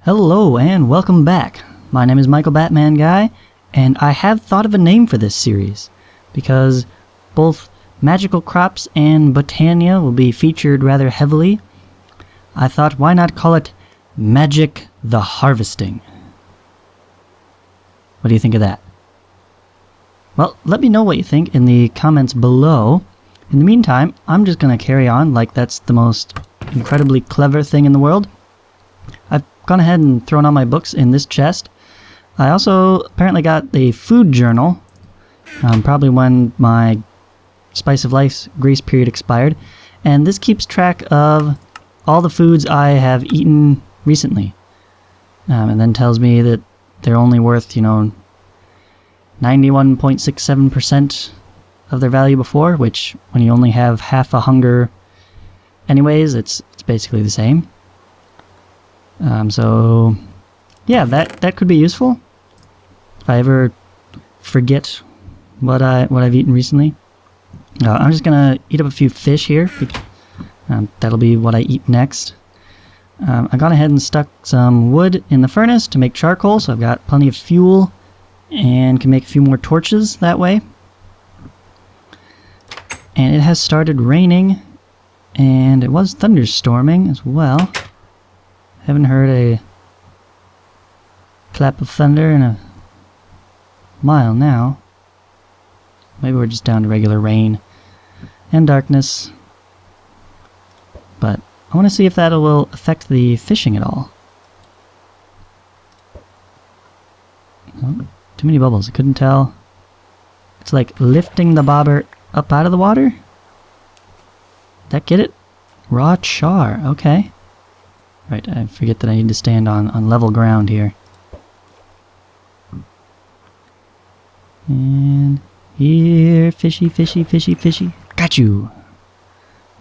Hello and welcome back. My name is Michael Batman Guy, and I have thought of a name for this series, because both Magical Crops and Botania will be featured rather heavily. I thought, why not call it Magic the Harvesting? What do you think of that? Well, let me know what you think in the comments below. In the meantime, I'm just going to carry on like that's the most incredibly clever thing in the world. I've gone ahead and thrown all my books in this chest. I also apparently got a food journal, probably when my Spice of Life's grace period expired, and this keeps track of all the foods I have eaten recently, and then tells me that they're only worth, 91.67% of their value before, which when you only have half a hunger anyways, it's basically the same. So yeah, that could be useful if I ever forget what I've eaten recently. I'm just gonna eat up a few fish here. That'll be what I eat next. I gone ahead and stuck some wood in the furnace to make charcoal, so I've got plenty of fuel and can make a few more torches that way. And it has started raining, and it was thunderstorming as well. Haven't heard a clap of thunder in a mile now. Maybe we're just down to regular rain and darkness. But I want to see if that will affect the fishing at all. Oh, too many bubbles, I couldn't tell. It's like lifting the bobber up out of the water? That get it? Raw char, okay. Right, I forget that I need to stand on level ground here. And here, fishy, fishy, fishy, fishy. Got you!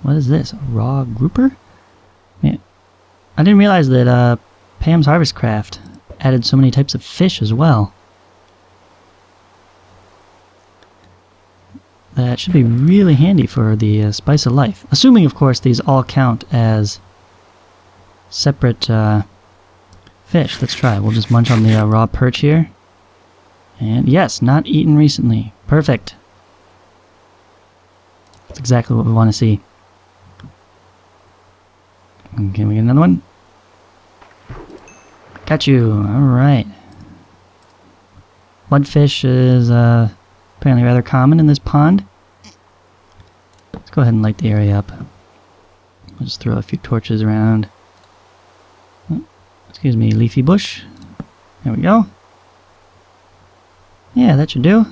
What is this? A raw grouper? Man, I didn't realize that Pam's Harvest Craft added so many types of fish as well. That should be really handy for the Spice of Life. Assuming, of course, these all count as separate fish. Let's try. We'll just munch on the raw perch here. And yes, not eaten recently. Perfect. That's exactly what we want to see. Can we get another one? Got you. Alright. Mudfish is apparently rather common in this pond. Let's go ahead and light the area up. I'll just throw a few torches around. Excuse me, leafy bush. There we go. Yeah, that should do.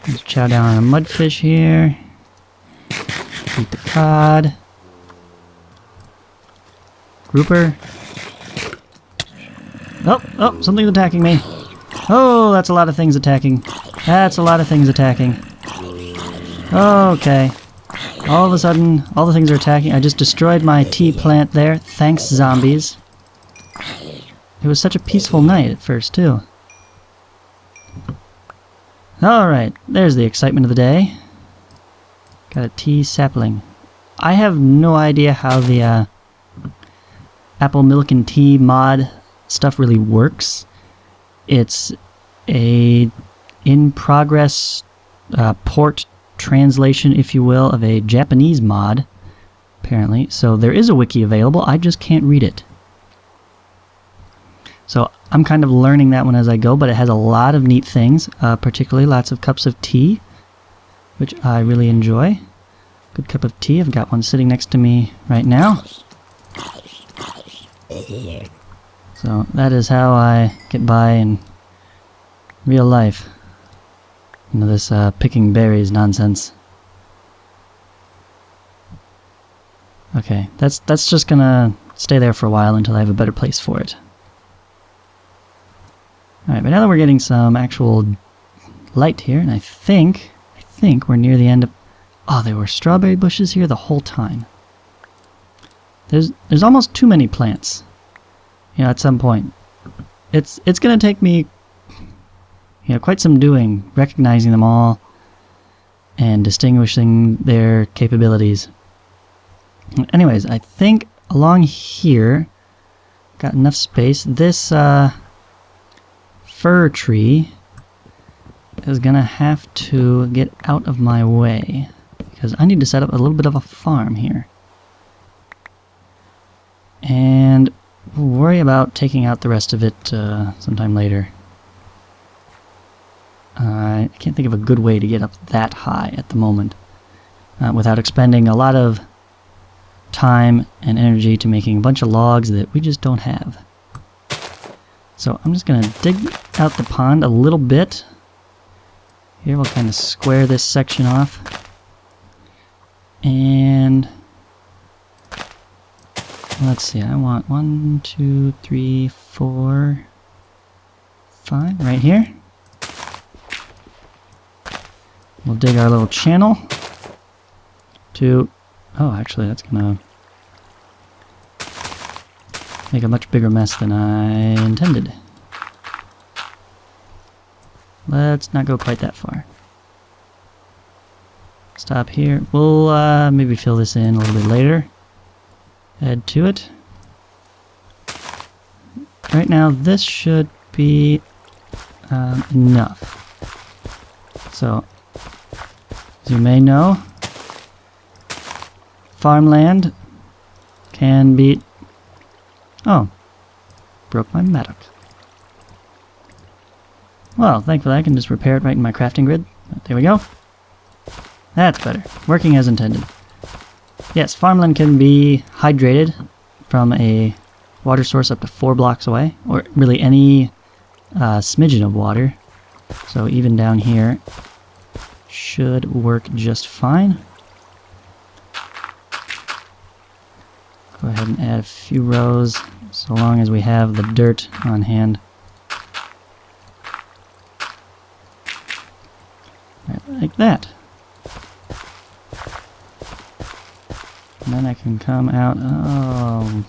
Let's chow down on a mudfish here. Eat the cod. Grouper. Oh, something's attacking me. Oh, that's a lot of things attacking. That's a lot of things attacking. Okay. All of a sudden, all the things are attacking. I just destroyed my tea plant there. Thanks, zombies. It was such a peaceful night at first, too. Alright, there's the excitement of the day. Got a tea sapling. I have no idea how the apple milk and tea mod stuff really works. It's a in-progress port translation, if you will, of a Japanese mod, apparently. So there is a wiki available, I just can't read it. So I'm kind of learning that one as I go, but it has a lot of neat things, particularly lots of cups of tea, which I really enjoy. Good cup of tea. I've got one sitting next to me right now. So that is how I get by in real life. This picking berries nonsense. Okay, that's just gonna stay there for a while until I have a better place for it. Alright, but now that we're getting some actual light here, and I think we're near the end of... Oh, there were strawberry bushes here the whole time. There's almost too many plants. At some point. It's gonna take me quite some doing, recognizing them all and distinguishing their capabilities. Anyways, I think along here got enough space. This fir tree is gonna have to get out of my way because I need to set up a little bit of a farm here. And we'll worry about taking out the rest of it sometime later. I can't think of a good way to get up that high at the moment without expending a lot of time and energy to making a bunch of logs that we just don't have. So I'm just going to dig out the pond a little bit. Here we'll kind of square this section off. And let's see, I want 1, 2, 3, 4, 5 right here. We'll dig our little channel to... Oh, actually, that's gonna make a much bigger mess than I intended. Let's not go quite that far. Stop here. We'll maybe fill this in a little bit later. Add to it. Right now, this should be enough. So, as you may know, farmland can be... Oh, broke my mattock. Well, thankfully I can just repair it right in my crafting grid. There we go. That's better. Working as intended. Yes, farmland can be hydrated from a water source up to 4 blocks away, or really any smidgen of water. So even down here should work just fine. Go ahead and add a few rows, so long as we have the dirt on hand. Right, like that. And then I can come out. Oh,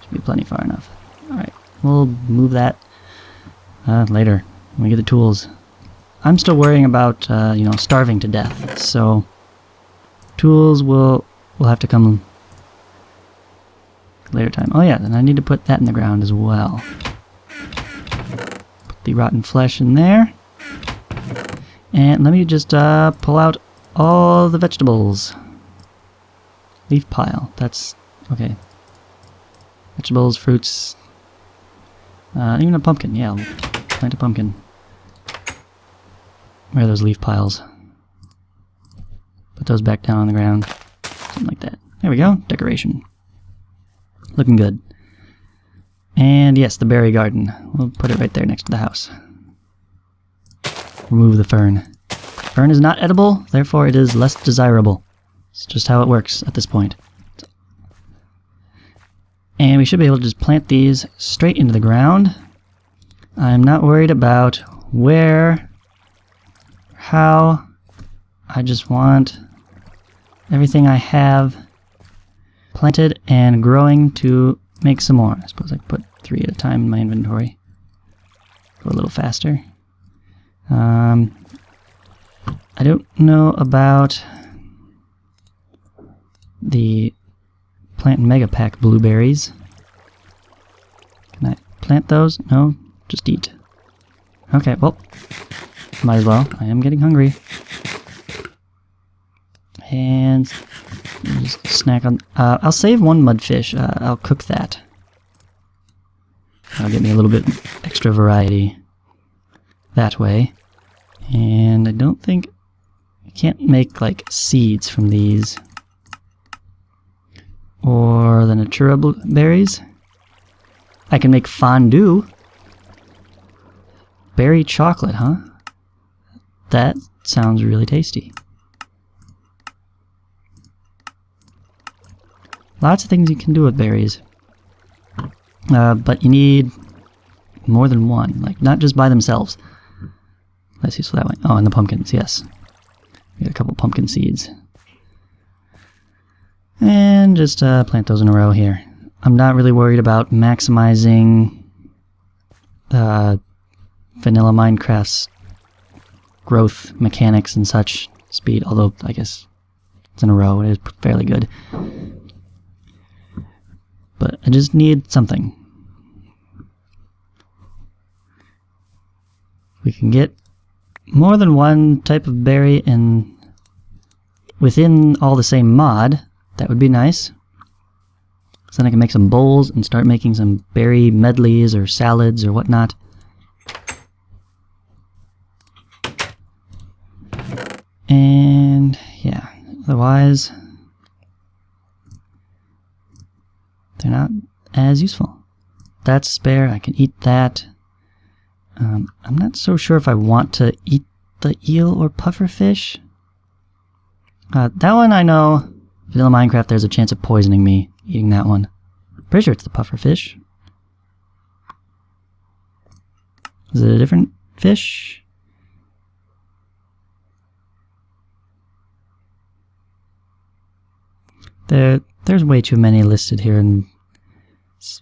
should be plenty far enough. Alright, we'll move that later when we get the tools. I'm still worrying about, you know, starving to death, so tools will have to come later time. Oh yeah, then I need to put that in the ground as well. Put the rotten flesh in there. And let me just pull out all the vegetables. Leaf pile, that's okay. Vegetables, fruits, even a pumpkin, yeah, I'll plant a pumpkin. Where are those leaf piles? Put those back down on the ground. Something like that. There we go, decoration. Looking good. And yes, the berry garden. We'll put it right there next to the house. Remove the fern. Fern is not edible, therefore it is less desirable. It's just how it works at this point. And we should be able to just plant these straight into the ground. I'm not worried about where, how. I just want everything I have planted and growing to make some more. I suppose I could put 3 at a time in my inventory. Go a little faster. I don't know about the plant mega pack blueberries. Can I plant those? No, just eat. Okay, well, might as well. I am getting hungry. And just snack on. I'll save 1 mudfish. I'll cook that. That'll get me a little bit extra variety that way. And I don't think I can't make like seeds from these. Or the Natura berries. I can make fondue. Berry chocolate, huh? That sounds really tasty. Lots of things you can do with berries. But you need more than one. Like, not just by themselves. Let's see, so that way. Oh, and the pumpkins, yes. We got a couple pumpkin seeds. And just plant those in a row here. I'm not really worried about maximizing vanilla Minecraft's growth mechanics and such speed, although I guess it's in a row, it is fairly good. But I just need something. We can get more than one type of berry within all the same mod. That would be nice. So then I can make some bowls and start making some berry medleys or salads or whatnot. And yeah, otherwise they're not as useful. That's spare, I can eat that. I'm not so sure if I want to eat the eel or pufferfish. That one I know, Vanilla Minecraft, there's a chance of poisoning me eating that one. Pretty sure it's the pufferfish. Is it a different fish? There's way too many listed here in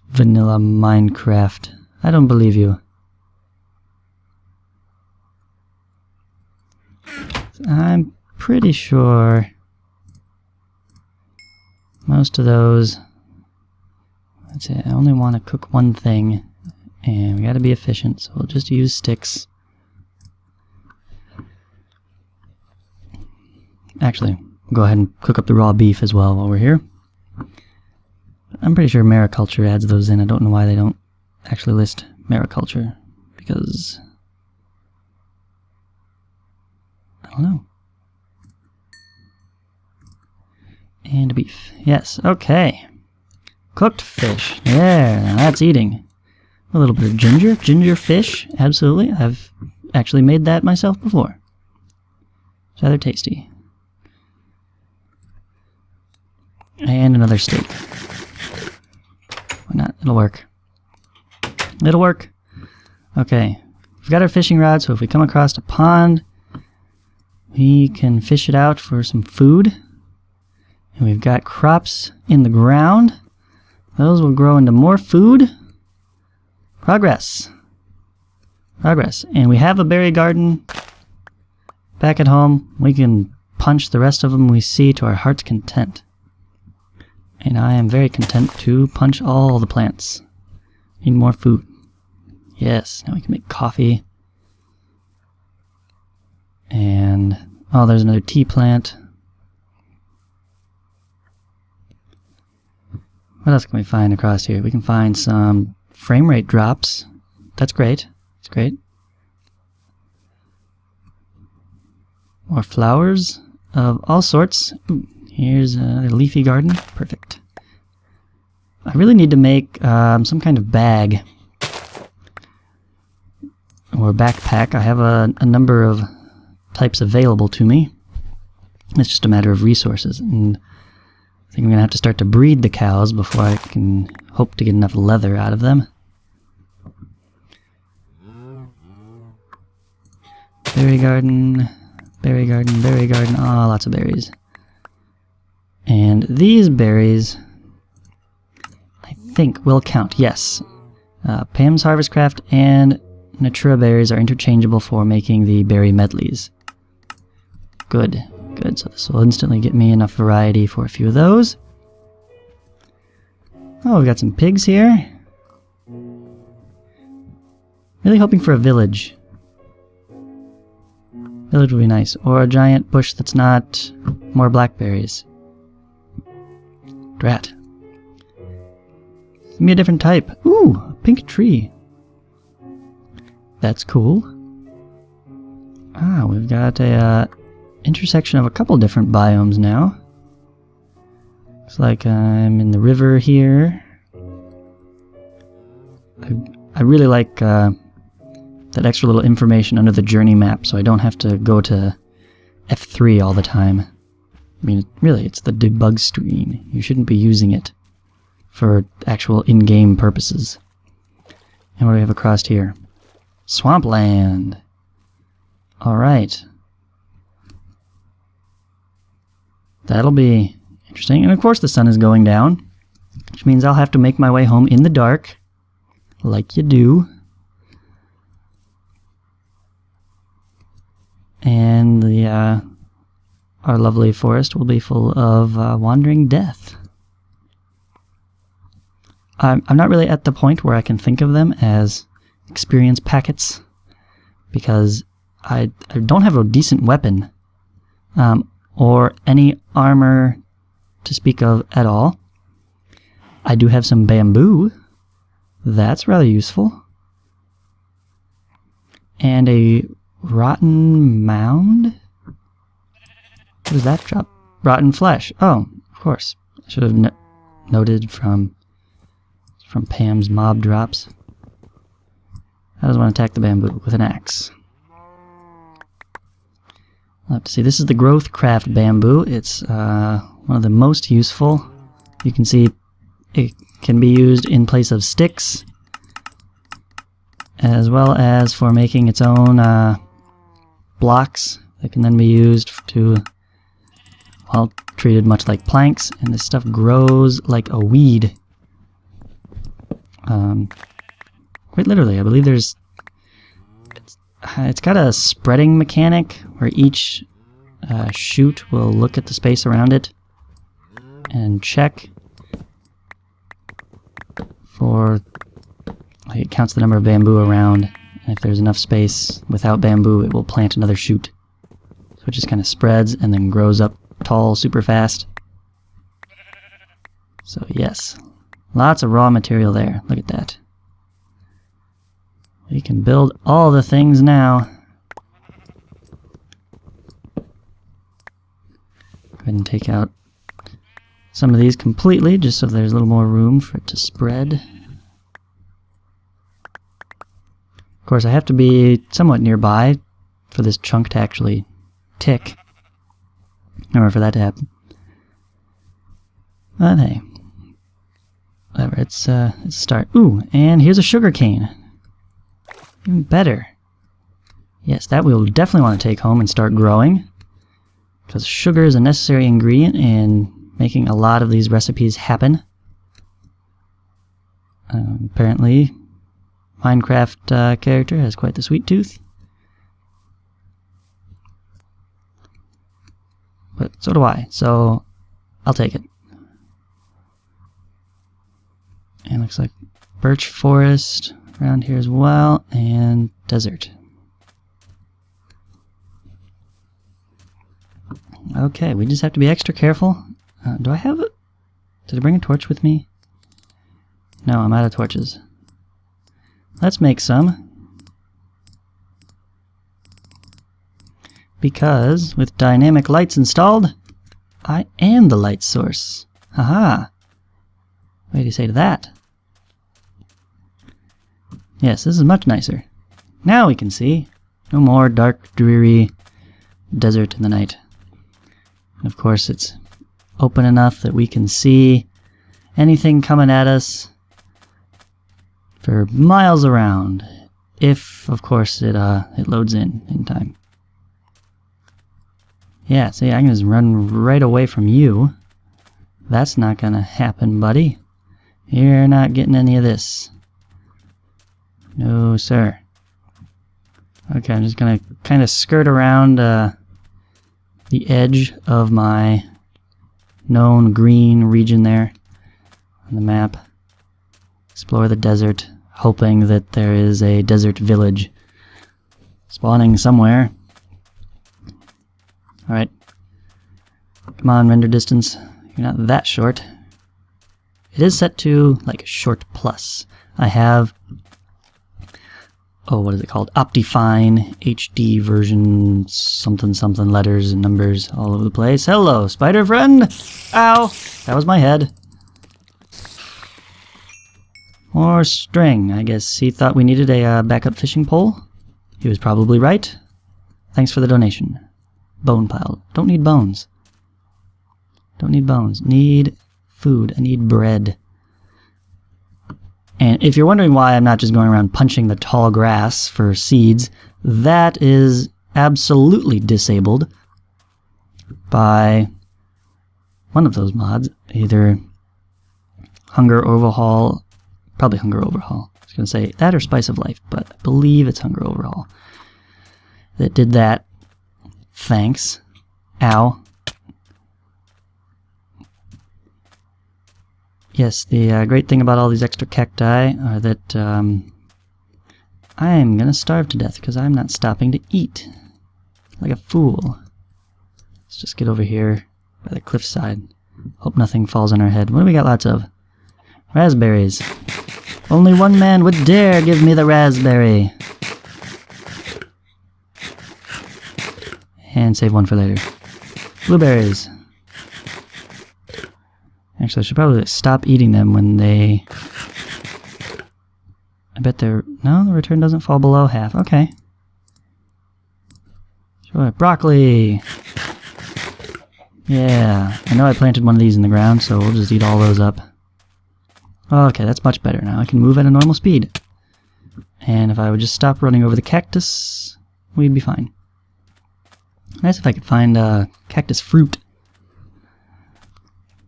Vanilla Minecraft. I don't believe you. I'm pretty sure most of those. Let's see, I only want to cook one thing, and we gotta be efficient, so we'll just use sticks. Actually, go ahead and cook up the raw beef as well while we're here. I'm pretty sure mariculture adds those in. I don't know why they don't actually list mariculture, because I don't know. And beef. Yes, okay. Cooked fish. There, now that's eating. A little bit of ginger. Ginger fish, absolutely. I've actually made that myself before. It's rather tasty. And another steak. Why not? It'll work. It'll work. Okay. We've got our fishing rod, so if we come across a pond, we can fish it out for some food. And we've got crops in the ground. Those will grow into more food. Progress. Progress. And we have a berry garden back at home. We can punch the rest of them we see to our heart's content. And I am very content to punch all the plants. Need more food. Yes, now we can make coffee. And, oh, there's another tea plant. What else can we find across here? We can find some frame rate drops. That's great. That's great. More flowers of all sorts. Ooh, here's a leafy garden. Perfect. I really need to make some kind of bag or backpack. I have a number of types available to me. It's just a matter of resources, and I think I'm going to have to start to breed the cows before I can hope to get enough leather out of them. Berry garden, berry garden, berry garden. Oh, lots of berries. And these berries, I think, will count. Yes. Pam's Harvest Craft and Natura berries are interchangeable for making the berry medleys. Good. Good, so this will instantly get me enough variety for a few of those. Oh, we've got some pigs here. Really hoping for a village. Village would be nice. Or a giant bush that's not more blackberries. Drat. Give me a different type. Ooh, a pink tree. That's cool. Ah, we've got a intersection of a couple different biomes now. Looks like I'm in the river here. I really like that extra little information under the journey map, so I don't have to go to F3 all the time. I mean, really, it's the debug screen. You shouldn't be using it for actual in-game purposes. And what do we have across here? Swampland. Alright. That'll be interesting. And of course the sun is going down, which means I'll have to make my way home in the dark, like you do. And our lovely forest will be full of wandering death. I'm not really at the point where I can think of them as experience packets, because I don't have a decent weapon or any armor to speak of at all. I do have some bamboo. That's rather useful. And a rotten mound? What does that drop? Rotten flesh. Oh, of course. I should have noted from Pam's mob drops. How does one attack the bamboo? With an axe. I'll have to see. This is the Growth Craft bamboo. It's one of the most useful. You can see it can be used in place of sticks, as well as for making its own blocks that can then be used to, well, treated much like planks, and this stuff grows like a weed. Quite literally, I believe it's got a spreading mechanic where each shoot will look at the space around it and check for, like, it counts the number of bamboo around, and if there's enough space without bamboo, it will plant another shoot. So it just kind of spreads and then grows up tall super fast. So yes, lots of raw material there. Look at that. We can build all the things now. Go ahead and take out some of these completely, just so there's a little more room for it to spread. Of course, I have to be somewhat nearby for this chunk to actually tick, in order for that to happen. But hey, whatever, it's a start. Ooh, and here's a sugar cane. Even better. Yes, that we'll definitely want to take home and start growing, because sugar is a necessary ingredient in making a lot of these recipes happen. Apparently, Minecraft character has quite the sweet tooth. But so do I, so I'll take it. And looks like birch forest around here as well, and desert. Okay, we just have to be extra careful. Do I have it? Did I bring a torch with me? No, I'm out of torches. Let's make some. Because with dynamic lights installed, I am the light source. Haha. What do you say to that? Yes, this is much nicer. Now we can see. No more dark, dreary desert in the night. And of course, it's open enough that we can see anything coming at us for miles around, if, of course, it loads in time. Yeah, see, I can just run right away from you. That's not gonna happen, buddy. You're not getting any of this. No, sir. Okay, I'm just gonna kind of skirt around the edge of my known green region there on the map. Explore the desert, hoping that there is a desert village spawning somewhere. Alright. Come on, render distance. You're not that short. It is set to, like, short plus. I have, oh, what is it called? Optifine HD version something something, letters and numbers all over the place. Hello, spider friend! Ow! That was my head. More string. I guess he thought we needed a backup fishing pole. He was probably right. Thanks for the donation. Bone pile. Don't need bones. Don't need bones. Need food. I need bread. And if you're wondering why I'm not just going around punching the tall grass for seeds, that is absolutely disabled by one of those mods. Either Hunger Overhaul, probably Hunger Overhaul. I was going to say that or Spice of Life, but I believe it's Hunger Overhaul that did that. Thanks. Ow. Yes, the great thing about all these extra cacti are that I am gonna starve to death because I'm not stopping to eat. Like a fool. Let's just get over here by the cliffside. Hope nothing falls on our head. What do we got lots of? Raspberries. Only one man would dare give me the raspberry. And save one for later. Blueberries. Actually, I should probably stop eating them when they... I bet they're... No, the return doesn't fall below half. Okay. Sure. Broccoli! Yeah. I know I planted one of these in the ground, so we'll just eat all those up. Okay, that's much better now. I can move at a normal speed. And if I would just stop running over the cactus, we'd be fine. Nice if I could find cactus fruit.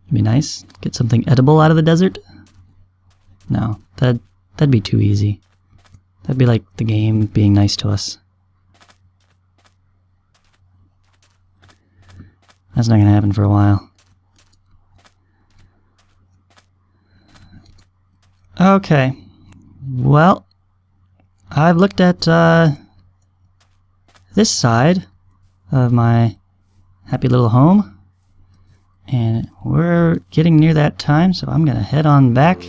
It'd be nice. Get something edible out of the desert. No, that'd be too easy. That'd be like the game being nice to us. That's not gonna happen for a while. Okay. Well, I've looked at this side of my happy little home. And we're getting near that time, so I'm gonna head on back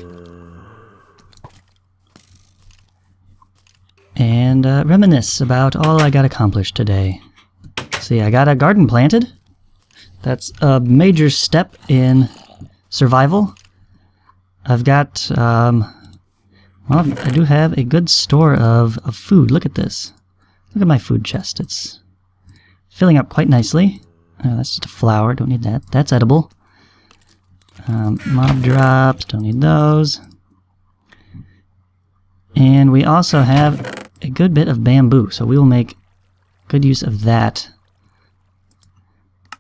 and reminisce about all I got accomplished today. See, I got a garden planted. That's a major step in survival. I've got, well, I do have a good store of food. Look at this. Look at my food chest. It's filling up quite nicely. Oh, that's just a flower, don't need that. That's edible. Mob drops, don't need those. And we also have a good bit of bamboo, so we will make good use of that.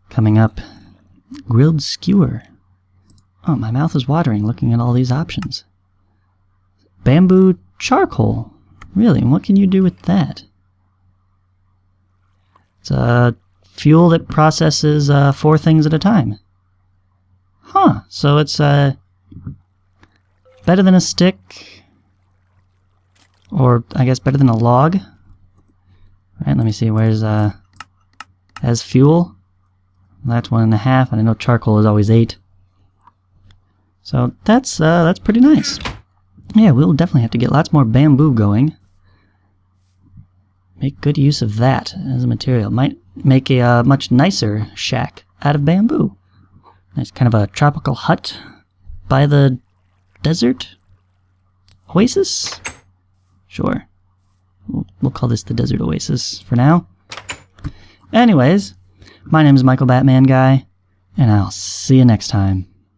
Coming up, grilled skewer. Oh, my mouth is watering looking at all these options. Bamboo charcoal. Really, what can you do with that? It's a fuel that processes 4 things at a time. Huh, so it's better than a stick, or I guess better than a log. Right, let me see, where's as fuel? That's 1.5, and I know charcoal is always 8. So that's pretty nice. Yeah, we'll definitely have to get lots more bamboo going. Make good use of that as a material. Might make a much nicer shack out of bamboo. Nice kind of a tropical hut by the desert? Oasis? Sure. We'll call this the Desert Oasis for now. Anyways, my name is Michael Batman Guy, and I'll see you next time.